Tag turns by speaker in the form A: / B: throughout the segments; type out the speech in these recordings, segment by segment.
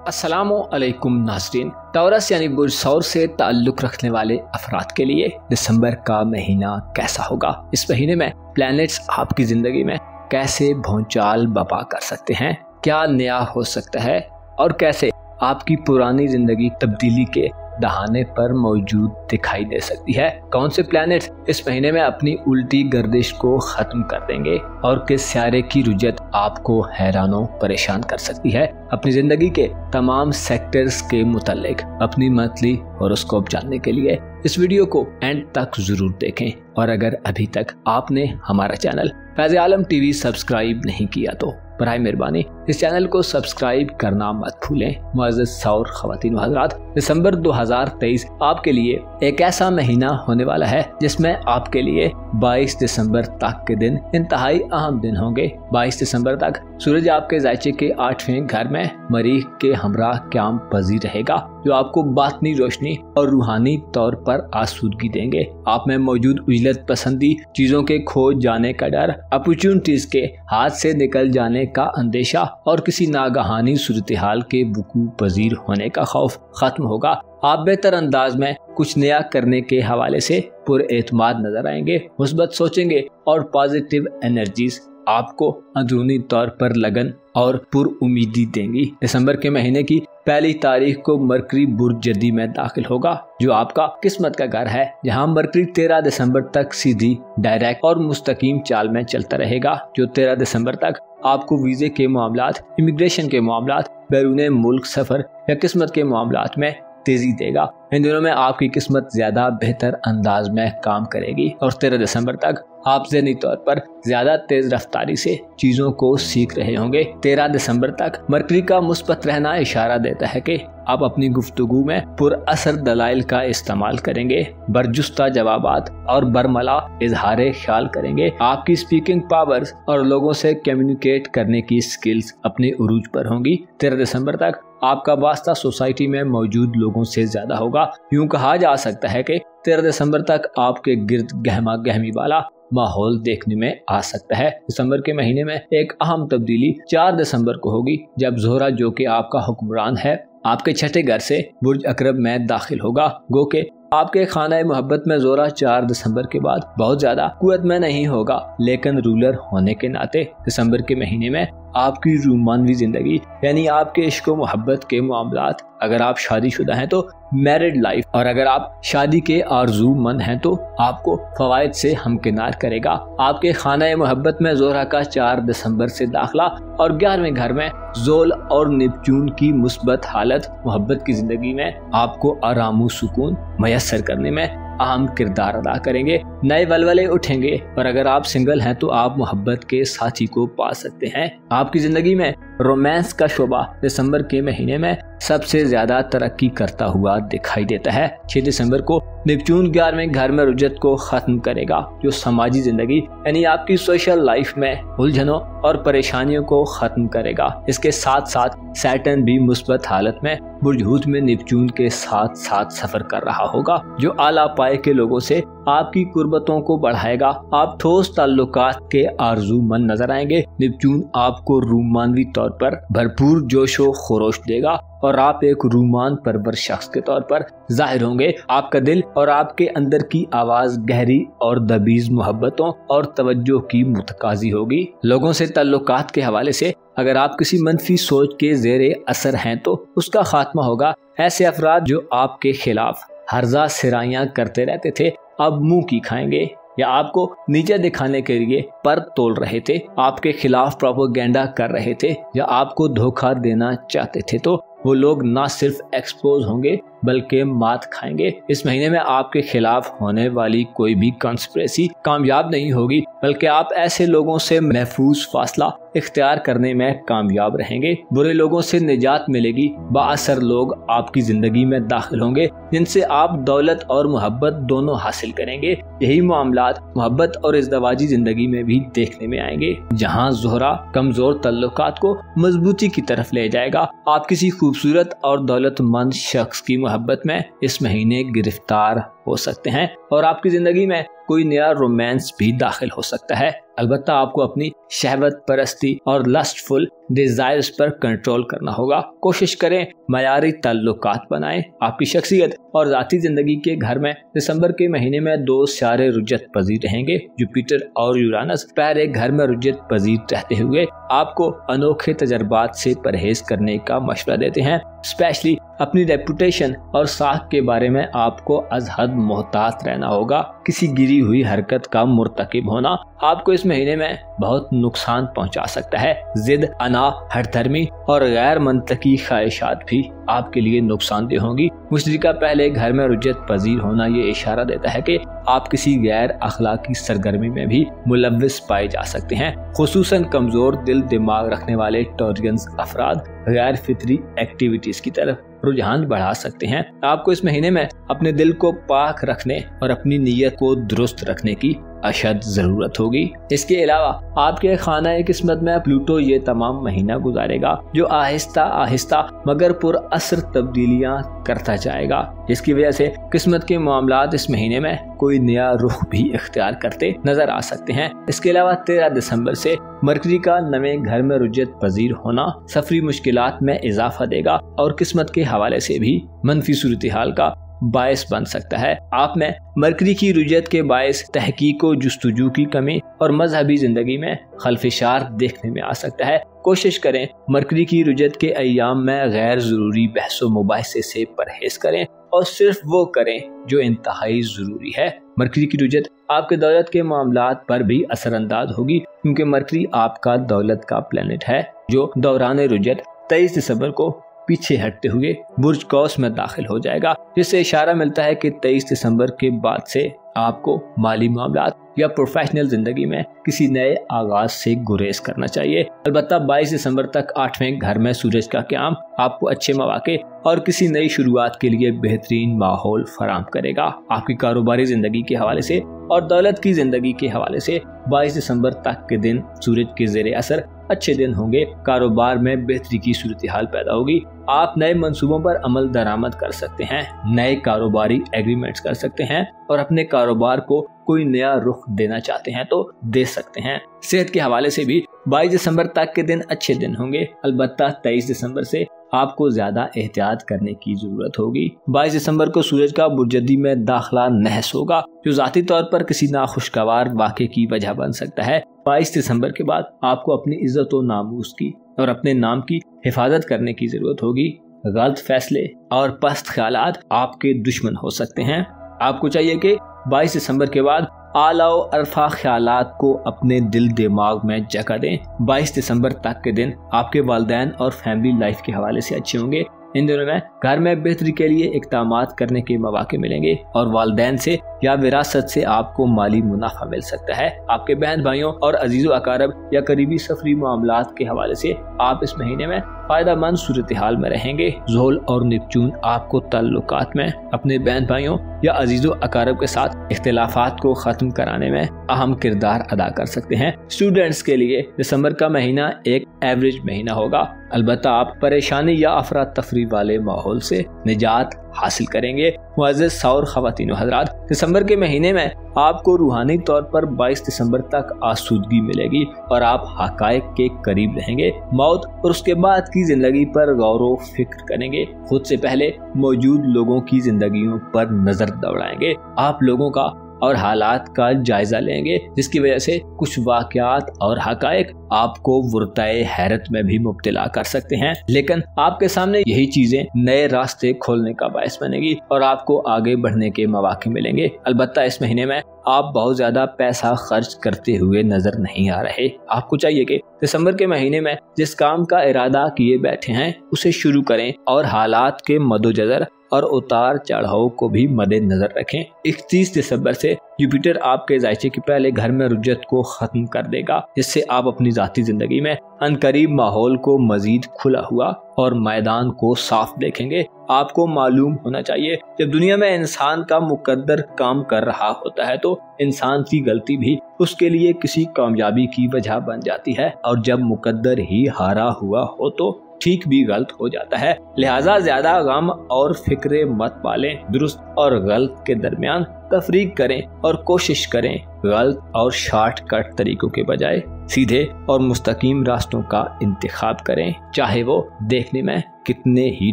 A: अस्सलामु अलैकुम नाज़रीन। टॉरस यानी बुर्ज सौर से ताल्लुक़ रखने वाले अफराद के लिए दिसंबर का महीना कैसा होगा? इस महीने में प्लैनेट्स आपकी ज़िंदगी में कैसे भौचाल बपा कर सकते हैं? क्या नया हो सकता है और कैसे आपकी पुरानी ज़िंदगी तब्दीली के दहाने पर मौजूद दिखाई दे सकती है? कौन से प्लैनेट्स इस महीने में अपनी उल्टी गर्दिश को ख़त्म कर देंगे और किस सितारे की रुजत आपको हैरानों परेशान कर सकती है? अपनी ज़िंदगी के तमाम सेक्टर्स के मुतालिक अपनी मंथली हॉरोस्कोप जानने के लिए इस वीडियो को एंड तक ज़रूर देखें, और अगर अभी तक आपने हमारा चैनल फैज़ आलम टीवी सब्सक्राइब नहीं किया तो बराए मेहरबानी इस चैनल को सब्सक्राइब करना मत भूलें। मुअज़्ज़ज़ सौर ख़वातीन व हज़रात, दिसंबर 2023 आपके लिए एक ऐसा महीना होने वाला है जिसमें आपके लिए 22 दिसंबर तक के दिन इंतहाई अहम दिन होंगे। 22 दिसंबर तक सूरज आपके ज़ायचे के 8वें घर में मरीख के हमरा क़याम पज़ीर रहेगा, जो आपको बातनी रोशनी और रूहानी तौर पर आसूदगी देंगे। आप में मौजूद उजलत पसंदी, चीज़ों के खो जाने का डर, अपॉर्चुनिटीज़ के हाथ से निकल जाने का अंदेशा और किसी नागहानी सूरत हाल के वकूअ पज़ीर होने का खौफ ख़त्म होगा। आप बेहतर अंदाज में कुछ नया करने के हवाले से पुरएतमाद नजर आएंगे, मुस्बत सोचेंगे और पॉजिटिव एनर्जीज आपको अंदरूनी तौर पर लगन और पुरउम्मीदी देंगी। दिसंबर के महीने की पहली तारीख को मरकरी बुर्ज जदी में दाखिल होगा, जो आपका किस्मत का घर है, जहां मरकरी 13 दिसंबर तक सीधी, डायरेक्ट और मुस्तकीम चाल में चलता रहेगा, जो 13 दिसंबर तक आपको वीज़े के मामलात, इमिग्रेशन के मामलात, बैरून मुल्क सफ़र या किस्मत के मामलात में तेजी देगा। इन दिनों में आपकी किस्मत ज्यादा बेहतर अंदाज में काम करेगी और 13 दिसंबर तक आप ज़हनी तौर पर ज्यादा तेज रफ्तारी से चीजों को सीख रहे होंगे। 13 दिसंबर तक मरकरी का मुस्बत रहना इशारा देता है कि आप अपनी गुफ्तगू में पुरअसर दलाइल का इस्तेमाल करेंगे, बरजुस्ता जवाबात और बरमला इजहार ख्याल करेंगे। आपकी स्पीकिंग पावर्स और लोगों से कम्युनिकेट करने की स्किल्स अपने उरूज पर होंगी। 13 दिसंबर तक आपका वास्ता सोसाइटी में मौजूद लोगों से ज्यादा होगा। यूं कहा जा सकता है कि 13 दिसंबर तक आपके गिर्द गहमा गहमी वाला माहौल देखने में आ सकता है। दिसंबर के महीने में एक अहम तब्दीली 4 दिसंबर को होगी, जब ज़ोहरा, जो कि आपका हुक्मरान है, आपके छठे घर से बुर्ज अकरब में दाखिल होगा। गो के आपके खाना मोहब्बत में ज़ोहरा 4 दिसंबर के बाद बहुत ज्यादा कुव्वत में नहीं होगा, लेकिन रूलर होने के नाते दिसंबर के महीने में आपकी रूमानवी जिंदगी यानी आपके इश्क व मोहब्बत के मामलात, अगर आप शादीशुदा हैं तो मैरिड लाइफ, और अगर आप शादी के आरज़ूमंद हैं तो आपको फवायद से हमकिनार करेगा। आपके खाना मोहब्बत में ज़ोहरा का 4 दिसंबर से दाखिला और 11वें घर में ज़ोल और नेपच्यून की मुस्बत हालत मोहब्बत की जिंदगी में आपको आराम व सुकून मयस्सर करने में अहम किरदार अदा करेंगे। नए वलवले उठेंगे और अगर आप सिंगल हैं तो आप मोहब्बत के साथी को पा सकते हैं। आपकी जिंदगी में रोमांस का शोबा दिसंबर के महीने में सबसे ज्यादा तरक्की करता हुआ दिखाई देता है। 6 दिसंबर को नेपच्यून 11वें घर में रुजत को खत्म करेगा, जो समाजी जिंदगी यानी आपकी सोशल लाइफ में उलझनों और परेशानियों को खत्म करेगा। इसके साथ साथ सैटर्न भी मुस्बत हालत में बुर्ज हूत में नेपच्यून के साथ साथ सफर कर रहा होगा, जो आला पाए के लोगों से आपकी कुर्बतों को बढ़ाएगा। आप ठोस ताल्लुकात के आरज़ूमंद नजर आएंगे। नेपच्यून आपको रूमानवी तौर पर भरपूर जोशो खरोश देगा और आप एक रूमान परवर शख्स के तौर पर जाहिर होंगे। आपका दिल और आपके अंदर की आवाज गहरी और दबीज मोहब्बतों और तवज्जो की मुतकाजी होगी। लोगों से ताल्लुकात के हवाले से अगर आप किसी मनफी सोच के ज़ेरे असर हैं तो उसका खात्मा होगा। ऐसे अफराद जो आपके खिलाफ हर्जा सिराइयां करते रहते थे, अब मुंह की खाएंगे, या आपको नीचे दिखाने के लिए पर तोल रहे थे, आपके खिलाफ प्रोपेगेंडा कर रहे थे या आपको धोखा देना चाहते थे, तो वो लोग ना सिर्फ एक्सपोज होंगे बल्कि मात खाएंगे। इस महीने में आपके खिलाफ होने वाली कोई भी कंस्पिरेसी कामयाब नहीं होगी, बल्कि आप ऐसे लोगों से महफूज फासला इख्तियार करने में कामयाब रहेंगे। बुरे लोगों से निजात मिलेगी। बाअसर लोग आपकी जिंदगी में दाखिल होंगे जिनसे आप दौलत और मोहब्बत दोनों हासिल करेंगे। यही मामलात मोहब्बत और इज़दवाजी जिंदगी में भी देखने में आएंगे, जहां ज़ोहरा कमजोर तल्लुकात को मजबूती की तरफ ले जाएगा। आप किसी खूबसूरत और दौलतमंद शख्स की मोहब्बत में इस महीने गिरफ्तार हो सकते हैं और आपकी जिंदगी में कोई नया रोमांस भी दाखिल हो सकता है। अलबत्ता आपको अपनी शहवत परस्ती और लस्टफुल डिजायर्स पर कंट्रोल करना होगा। कोशिश करें मयारी ताल्लुकात बनाएं। आपकी शख्सियत और ज़ाती ज़िंदगी के घर में दिसंबर के महीने में दो सितारे रुजत पजीर रहेंगे। जुपिटर और यूरानस पहले घर में रुजत पजीर रहते हुए आपको अनोखे तजर्बात से परहेज करने का मशवरा देते हैं। स्पेशली अपनी रेपुटेशन और साख के बारे में आपको अज हद मोहतात रहना होगा। किसी गिरी हुई हरकत का मुर्तकिब होना आपको इस महीने में बहुत नुकसान पहुंचा सकता है। जिद, अना, हठधर्मी और गैर मंतकी ख्वाहिशात भी आपके लिए नुकसानदेह होंगी। मुश्तरका पहले घर में रुजत पजीर होना ये इशारा देता है कि आप किसी गैर अखलाकी सरगर्मी में भी मुलव्विस पाए जा सकते हैं। खुसूसन कमजोर दिल दिमाग रखने वाले टॉरियंस अफराद गैर फितरी एक्टिविटीज की तरफ रुझान बढ़ा सकते हैं। आपको इस महीने में अपने दिल को पाक रखने और अपनी नीयत को दुरुस्त रखने की अशद जरूरत होगी। इसके अलावा आपके खाना किस्मत में प्लूटो ये तमाम महीना गुजारेगा जो आहिस्ता आहिस्ता मगर पुरअसर तब्दीलियां करता जाएगा, जिसकी वजह से किस्मत के मामलात इस महीने में कोई नया रुख भी इख्तियार करते नजर आ सकते हैं। इसके अलावा 13 दिसंबर से मरकरी का नवे घर में रुजत पजीर होना सफरी मुश्किलात में इजाफा देगा और किस्मत के हवाले से भी मनफी सूरत हाल का बायस बन सकता है। आप में मरकरी की रुजत के बायस तहकीक व जुस्तजू की कमी और मजहबी जिंदगी में खलफिशार देखने में आ सकता है। कोशिश करें मरकरी की रुजत के अय्याम में गैर जरूरी बहसो मुबाहिसे से परहेज करें और सिर्फ वो करें जो इंतहाई जरूरी है। मरकरी की रुजत आपके दौलत के मामलात पर भी असरअंदाज होगी, क्योंकि मरकरी आपका दौलत का प्लेनेट है जो दौरान रुजत 23 दिसंबर को पीछे हटते हुए बुर्ज कौस में दाखिल हो जाएगा, जिससे इशारा मिलता है कि 23 दिसंबर के बाद से आपको माली मामलात या प्रोफेशनल जिंदगी में किसी नए आगाज से गुरेज करना चाहिए। अलबत्ता 22 दिसंबर तक 8वें घर में सूरज का क़याम आपको अच्छे मौके और किसी नई शुरुआत के लिए बेहतरीन माहौल फराहम करेगा। आपकी कारोबारी जिंदगी के हवाले से और दौलत की जिंदगी के हवाले से 22 दिसंबर तक के दिन सूरज के ज़ेरे असर अच्छे दिन होंगे। कारोबार में बेहतरी की सूरत हाल पैदा होगी। आप नए मंसूबों पर अमल दरामद कर सकते हैं, नए कारोबारी एग्रीमेंट्स कर सकते हैं और अपने कारोबार को कोई नया रुख देना चाहते हैं तो दे सकते हैं। सेहत के हवाले से भी 22 दिसंबर तक के दिन अच्छे दिन होंगे। अलबत्ता 23 दिसंबर से आपको ज्यादा एहतियात करने की जरूरत होगी। 22 दिसंबर को सूरज का बुर्जदी में दाखिला नहस होगा, जो जाती तौर पर किसी नाखुशगवार वाक़े की वजह बन सकता है। 22 दिसंबर के बाद आपको अपनी इज्जत और नामूस की और अपने नाम की हिफाजत करने की जरूरत होगी। गलत फैसले और पस्त ख्यालात आपके दुश्मन हो सकते हैं। आपको चाहिए कि 22 दिसंबर के बाद आला और अरफा ख्यालात को अपने दिल दिमाग में जगह दें। 22 दिसंबर तक के दिन आपके वालिदैन और फैमिली लाइफ के हवाले से अच्छे होंगे। इन दिनों में घर में बेहतरी के लिए इक़दामात करने के मौके मिलेंगे और वालिदैन से या विरासत से आपको माली मुनाफा मिल सकता है। आपके बहन भाइयों और अजीज़ो अकारब या करीबी सफरी मामलात के हवाले से आप इस महीने में फायदा मंद सूरत हाल में रहेंगे। ज़ोल और नेपच्यून आपको ताल्लुकात में अपने बहन भाइयों या अजीज़ो अकारब के साथ इख्तिलाफात को ख़त्म कराने में अहम किरदार अदा कर सकते हैं। स्टूडेंट्स के लिए दिसंबर का महीना एक एवरेज महीना होगा। अलबत्ता आप परेशानी या अफरा तफरी वाले माहौल से निजात हासिल करेंगे। मुअज़्ज़िज़ सौर ख़वातीन व हज़रात, दिसंबर के महीने में आपको रूहानी तौर पर 22 दिसंबर तक आसूदगी मिलेगी और आप हक़ाइक़ के करीब रहेंगे। मौत और उसके बाद की जिंदगी पर गौर व फिक्र करेंगे। खुद से पहले मौजूद लोगों की जिंदगियों पर नजर दौड़ाएंगे। आप लोगों का और हालात का जायजा लेंगे, जिसकी वजह से कुछ वाक़यात और हक़ाइक़ आपको वुरताए हैरत में भी मुब्तला कर सकते हैं। लेकिन आपके सामने यही चीजें नए रास्ते खोलने का बायस बनेगी और आपको आगे बढ़ने के मौके मिलेंगे। अलबत्ता इस महीने में आप बहुत ज्यादा पैसा खर्च करते हुए नजर नहीं आ रहे। आपको चाहिए कि दिसंबर के महीने में जिस काम का इरादा किए बैठे हैं उसे शुरू करें और हालात के मद्देनजर और उतार चढ़ाव को भी मद्देनजर रखें। 31 दिसंबर से जुपिटर आपके जायचे के पहले घर में रुजत को खत्म कर देगा, जिससे आप अपनी जाती जिंदगी में अनकरीब माहौल को मजीद खुला हुआ और मैदान को साफ देखेंगे। आपको मालूम होना चाहिए, जब दुनिया में इंसान का मुकद्दर काम कर रहा होता है तो इंसान की गलती भी उसके लिए किसी कामयाबी की वजह बन जाती है, और जब मुकद्दर ही हारा हुआ हो तो ठीक भी गलत हो जाता है। लिहाजा ज्यादा गम और फिक्रे मत पालें, दुरुस्त और गलत के दरमियान तफरीक करें और कोशिश करें गलत और शॉर्टकट तरीकों के बजाय सीधे और मुस्तकीम रास्तों का इंतखाब करें, चाहे वो देखने में कितने ही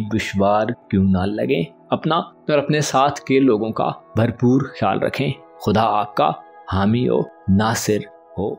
A: दुश्वार क्यों ना लगे। अपना और अपने साथ के लोगों का भरपूर ख्याल रखें। खुदा आपका हामी हो, नासिर हो।